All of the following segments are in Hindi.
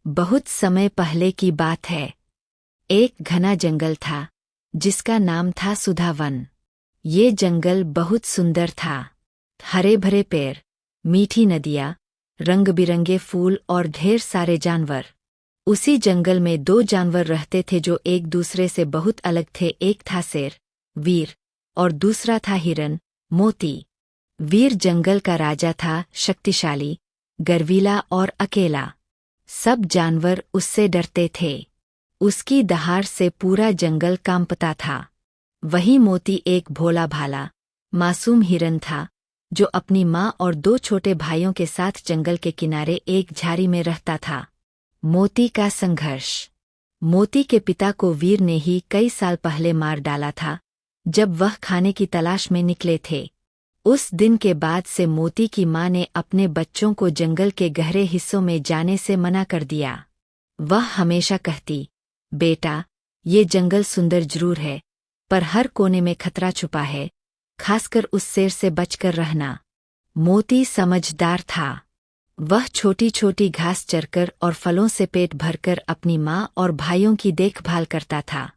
बहुत समय पहले की बात है। एक घना जंगल था जिसका नाम था सुधावन। ये जंगल बहुत सुंदर था। हरे भरे पेड़, मीठी नदियाँ, रंग बिरंगे फूल और ढेर सारे जानवर। उसी जंगल में दो जानवर रहते थे जो एक दूसरे से बहुत अलग थे। एक था शेर, वीर, और दूसरा था हिरन, मोती। वीर जंगल का राजा था, शक्तिशाली, गर्वीला और अकेला। सब जानवर उससे डरते थे। उसकी दहाड़ से पूरा जंगल कांपता था। वही मोती एक भोला भाला, मासूम हिरन था जो अपनी माँ और दो छोटे भाइयों के साथ जंगल के किनारे एक झाड़ी में रहता था। मोती का संघर्ष। मोती के पिता को वीर ने ही कई साल पहले मार डाला था जब वह खाने की तलाश में निकले थे। उस दिन के बाद से मोती की माँ ने अपने बच्चों को जंगल के गहरे हिस्सों में जाने से मना कर दिया। वह हमेशा कहती, बेटा, ये जंगल सुंदर जरूर है, पर हर कोने में खतरा छुपा है, खासकर उस शेर से बचकर रहना। मोती समझदार था। वह छोटी छोटी घास चरकर और फलों से पेट भरकर अपनी माँ और भाइयों की देखभाल करता था।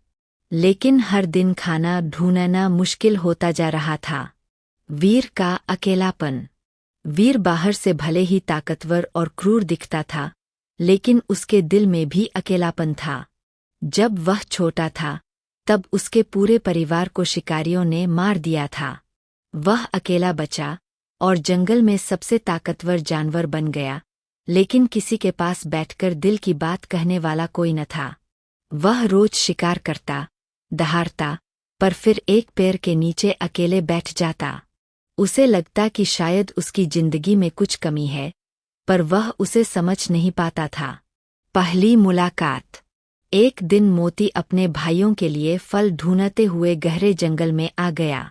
लेकिन हर दिन खाना ढूंढना मुश्किल होता जा रहा था। वीर का अकेलापन। वीर बाहर से भले ही ताकतवर और क्रूर दिखता था, लेकिन उसके दिल में भी अकेलापन था। जब वह छोटा था तब उसके पूरे परिवार को शिकारियों ने मार दिया था। वह अकेला बचा और जंगल में सबसे ताकतवर जानवर बन गया, लेकिन किसी के पास बैठकर दिल की बात कहने वाला कोई न था। वह रोज शिकार करता, दहाड़ता, पर फिर एक पेड़ के नीचे अकेले बैठ जाता। उसे लगता कि शायद उसकी जिंदगी में कुछ कमी है, पर वह उसे समझ नहीं पाता था। पहली मुलाकात। एक दिन मोती अपने भाइयों के लिए फल ढूंढते हुए गहरे जंगल में आ गया।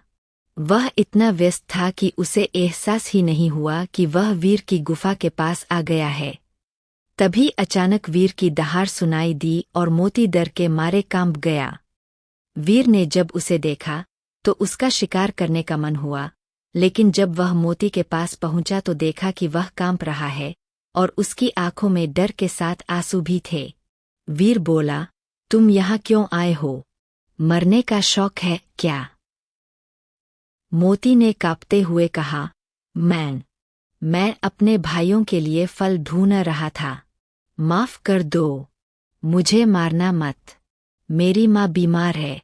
वह इतना व्यस्त था कि उसे एहसास ही नहीं हुआ कि वह वीर की गुफा के पास आ गया है। तभी अचानक वीर की दहाड़ सुनाई दी और मोती डर के मारे कांप गया। वीर ने जब उसे देखा तो उसका शिकार करने का मन हुआ, लेकिन जब वह मोती के पास पहुंचा तो देखा कि वह कांप रहा है और उसकी आंखों में डर के साथ आंसू भी थे। वीर बोला, तुम यहाँ क्यों आए हो? मरने का शौक है क्या? मोती ने कांपते हुए कहा, मैं अपने भाइयों के लिए फल ढूंढ रहा था। माफ कर दो, मुझे मारना मत। मेरी माँ बीमार है।